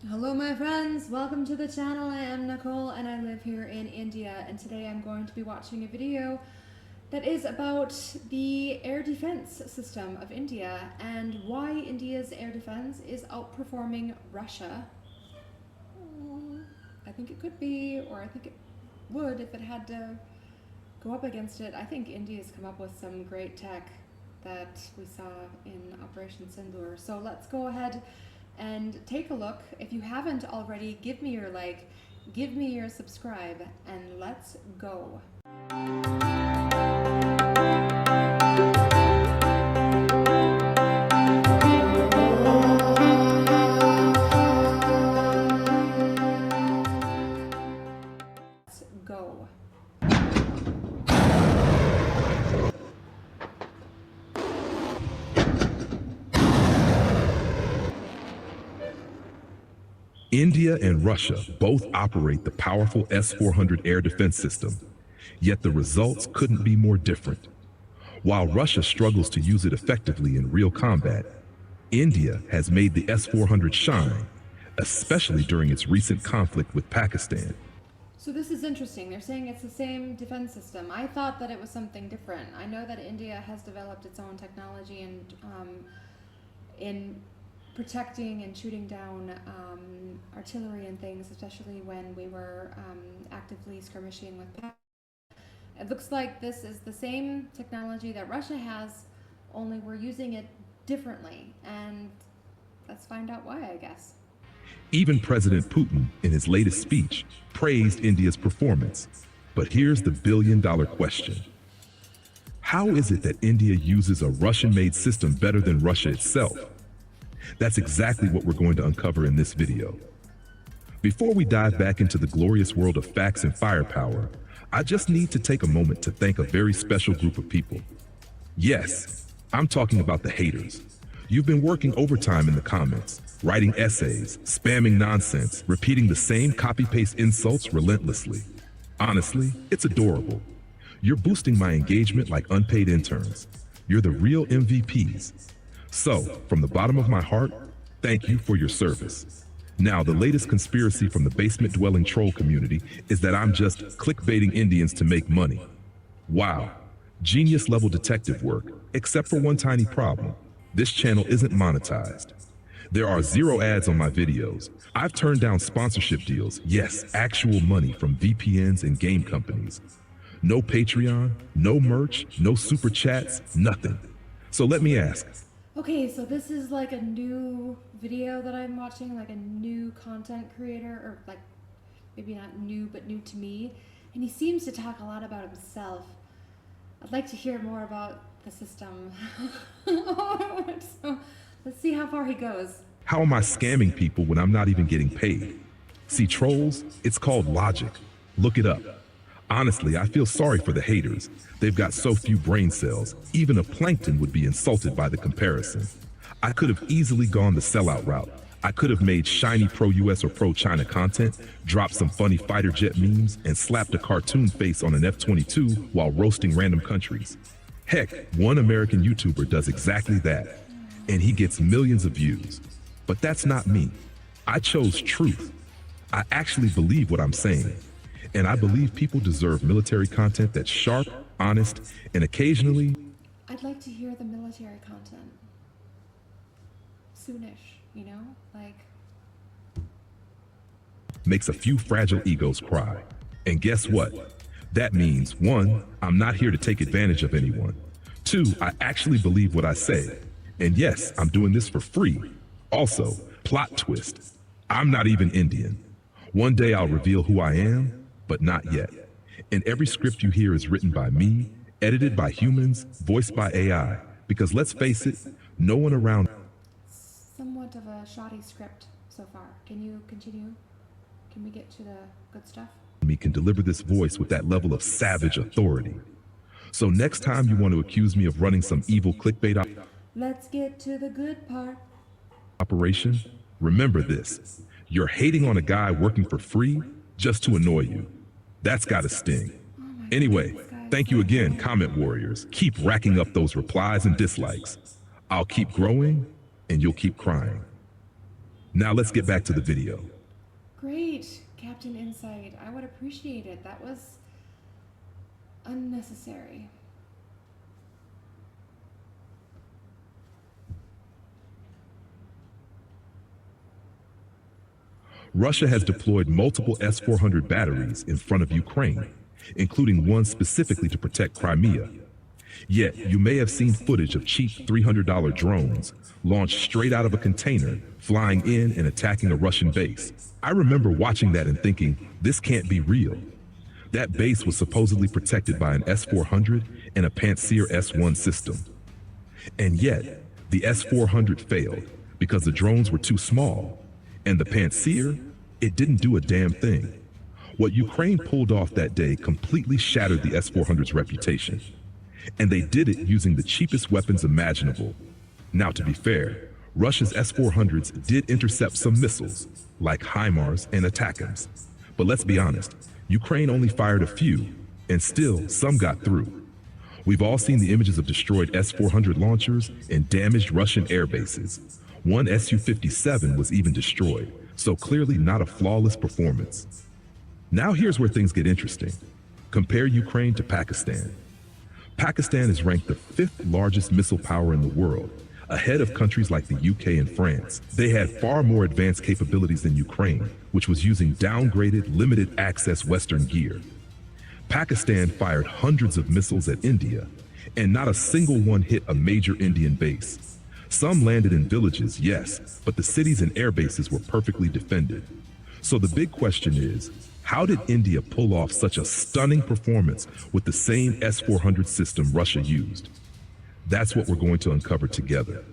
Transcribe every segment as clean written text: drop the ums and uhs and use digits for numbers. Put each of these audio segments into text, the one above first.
Hello my friends, welcome to the channel. I am Nicole and I live here in India, and today I'm going to be watching a video that is about the air defense system of India and why India's air defense is outperforming Russia. I think it could be, or I think it would if it had to go up against it. I think India's come up with some great tech that we saw in Operation Sindoor. So let's go ahead and take a look. If you haven't already, give me your like, give me your subscribe, and let's go. Let's go. India and Russia both operate the powerful S-400 air defense system, yet the results couldn't be more different. While Russia struggles to use it effectively in real combat, India has made the S-400 shine, especially during its recent conflict with Pakistan. So this is interesting. They're saying it's the same defense system. I thought that it was something different. I know that India has developed its own technology and in protecting and shooting down artillery and things, especially when we were actively skirmishing with Pakistan. It looks like this is the same technology that Russia has, only we're using it differently, and let's find out why, I guess. Even President Putin, in his latest speech, praised India's performance. But here's the billion-dollar question. How is it that India uses a Russian-made system better than Russia itself? That's exactly what we're going to uncover in this video. Before we dive back into the glorious world of facts and firepower, I just need to take a moment to thank a very special group of people. Yes, I'm talking about the haters. You've been working overtime in the comments, writing essays, spamming nonsense, repeating the same copy-paste insults relentlessly. Honestly, it's adorable. You're boosting my engagement like unpaid interns. You're the real MVPs. So, from the bottom of my heart, thank you for your service. Now, the latest conspiracy from the basement-dwelling troll community is that I'm just clickbaiting Indians to make money. Wow, genius-level detective work, except for one tiny problem. This channel isn't monetized. There are 0 ads on my videos. I've turned down sponsorship deals, yes, actual money from VPNs and game companies. No Patreon, no merch, no super chats, nothing. So let me ask, Okay, so this is like a new video that I'm watching, like a new content creator, or like maybe not new, but new to me. And he seems to talk a lot about himself. I'd like to hear more about the system. So let's see how far he goes. how am I scamming people when I'm not even getting paid? See, trolls, it's called logic. Look it up. Honestly, I feel sorry for the haters. They've got so few brain cells, even a plankton would be insulted by the comparison. I could have easily gone the sellout route. I could have made shiny pro-US or pro-China content, dropped some funny fighter jet memes, and slapped a cartoon face on an F-22 while roasting random countries. Heck, one American YouTuber does exactly that, and he gets millions of views. But that's not me. I chose truth. I actually believe what I'm saying. And I believe people deserve military content that's sharp, honest, and occasionally... I'd like to hear the military content. Soonish, you know? Like... makes a few fragile egos cry. And guess what? That means, 1, I'm not here to take advantage of anyone. 2, I actually believe what I say. And yes, I'm doing this for free. Also, plot twist. I'm not even Indian. One day I'll reveal who I am, but not yet. And every script you hear is written by me, edited by humans, voiced by AI. Because let's face it, no one around... Somewhat of a shoddy script so far. Can you continue? Can we get to the good stuff? ...me can deliver this voice with that level of savage authority. So next time you want to accuse me of running some evil clickbait Let's get to the good part. operation, remember this. You're hating on a guy working for free just to annoy you. That's gotta sting. Anyway, thank you again, comment warriors. Keep racking up those replies and dislikes. I'll keep growing, and you'll keep crying. Now let's get back to the video. Great, Captain Insight. I would appreciate it. That was unnecessary. Russia has deployed multiple S-400 batteries in front of Ukraine, including one specifically to protect Crimea. Yet, you may have seen footage of cheap $300 drones launched straight out of a container, flying in and attacking a Russian base. I remember watching that and thinking, this can't be real. That base was supposedly protected by an S-400 and a Pantsir S-1 system. And yet, the S-400 failed because the drones were too small. And the Pantsir, it didn't do a damn thing. What Ukraine pulled off that day completely shattered the S-400's reputation. And they did it using the cheapest weapons imaginable. Now, to be fair, Russia's S-400s did intercept some missiles, like HIMARS and ATACMS. But let's be honest, Ukraine only fired a few, and still some got through. We've all seen the images of destroyed S-400 launchers and damaged Russian air bases. One Su-57 was even destroyed, so clearly not a flawless performance. Now here's where things get interesting. Compare Ukraine to Pakistan. Pakistan is ranked the 5th largest missile power in the world, ahead of countries like the UK and France. They had far more advanced capabilities than Ukraine, which was using downgraded, limited access Western gear. Pakistan fired hundreds of missiles at India, and not a single one hit a major Indian base. Some landed in villages, yes, but the cities and air bases were perfectly defended. So the big question is, how did India pull off such a stunning performance with the same S-400 system Russia used? That's what we're going to uncover together.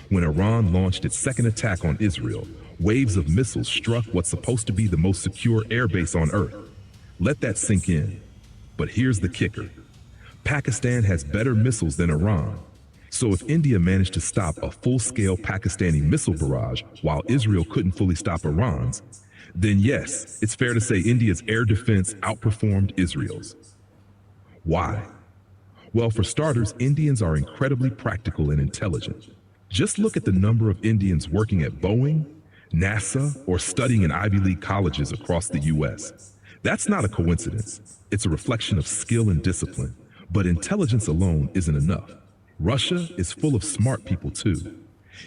When Iran launched its second attack on Israel, waves of missiles struck what's supposed to be the most secure airbase on Earth. Let that sink in. But here's the kicker. Pakistan has better missiles than Iran. So if India managed to stop a full-scale Pakistani missile barrage while Israel couldn't fully stop Iran's, then yes, it's fair to say India's air defense outperformed Israel's. Why? Well, for starters, Indians are incredibly practical and intelligent. Just look at the number of Indians working at Boeing, NASA, or studying in Ivy League colleges across the US. That's not a coincidence. It's a reflection of skill and discipline. But intelligence alone isn't enough. Russia is full of smart people too.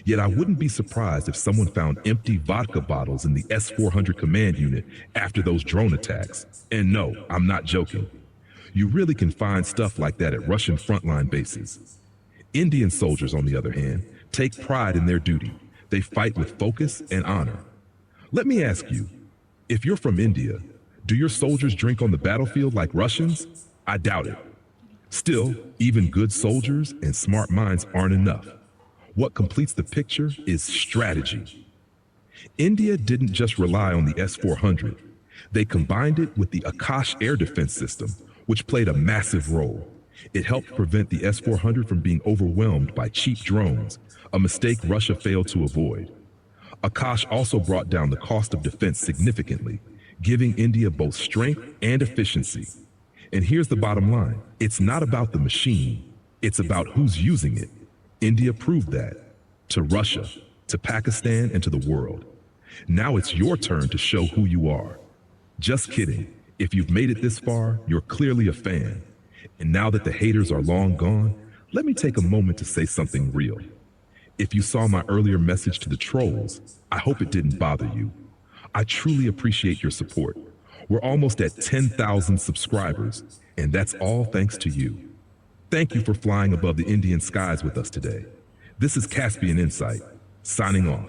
Yet I wouldn't be surprised if someone found empty vodka bottles in the S-400 command unit after those drone attacks. And no, I'm not joking. You really can find stuff like that at Russian frontline bases. Indian soldiers, on the other hand, take pride in their duty. They fight with focus and honor. Let me ask you, if you're from India, do your soldiers drink on the battlefield like Russians? I doubt it. Still, even good soldiers and smart minds aren't enough. What completes the picture is strategy. India didn't just rely on the S-400. They combined it with the Akash air defense system, which played a massive role. It helped prevent the S-400 from being overwhelmed by cheap drones, a mistake Russia failed to avoid. Akash also brought down the cost of defense significantly, giving India both strength and efficiency. And here's the bottom line. It's not about the machine. It's about who's using it. India proved that. To Russia, to Pakistan, and to the world. Now it's your turn to show who you are. Just kidding. If you've made it this far, you're clearly a fan. And now that the haters are long gone, let me take a moment to say something real. If you saw my earlier message to the trolls, I hope it didn't bother you. I truly appreciate your support. We're almost at 10,000 subscribers, and that's all thanks to you. Thank you for flying above the Indian skies with us today. This is Caspian Insight, signing off.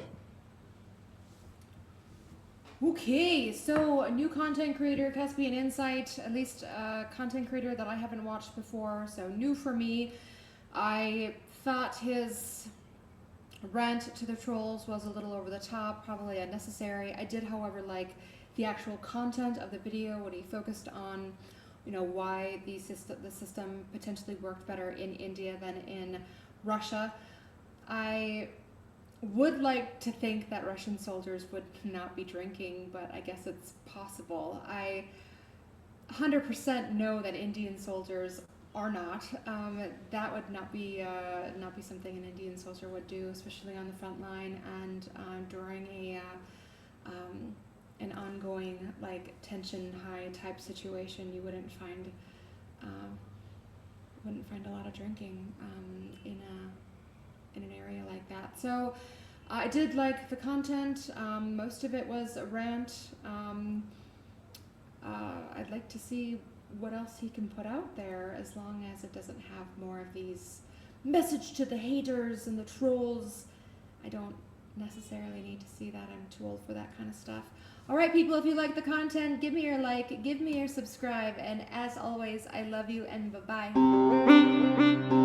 Okay, so a new content creator, Caspian Insight, at least a content creator that I haven't watched before, so new for me. I thought his rant to the trolls was a little over the top, probably unnecessary. I did, however, like the actual content of the video when he focused on, why the system potentially worked better in India than in Russia. I would like to think that Russian soldiers would not be drinking, but I guess it's possible. I 100% know that Indian soldiers or not. That would not be something an Indian soldier would do, especially on the front line and during an ongoing like tension high type situation. You wouldn't find a lot of drinking in an area like that. So I did like the content. Most of it was a rant. I'd like to see what else he can put out there, as long as it doesn't have more of these message to the haters and the trolls. I don't necessarily need to see that. I'm too old for that kind of stuff. All right, people, if you like the content, give me your like, give me your subscribe, and as always, I love you and bye-bye.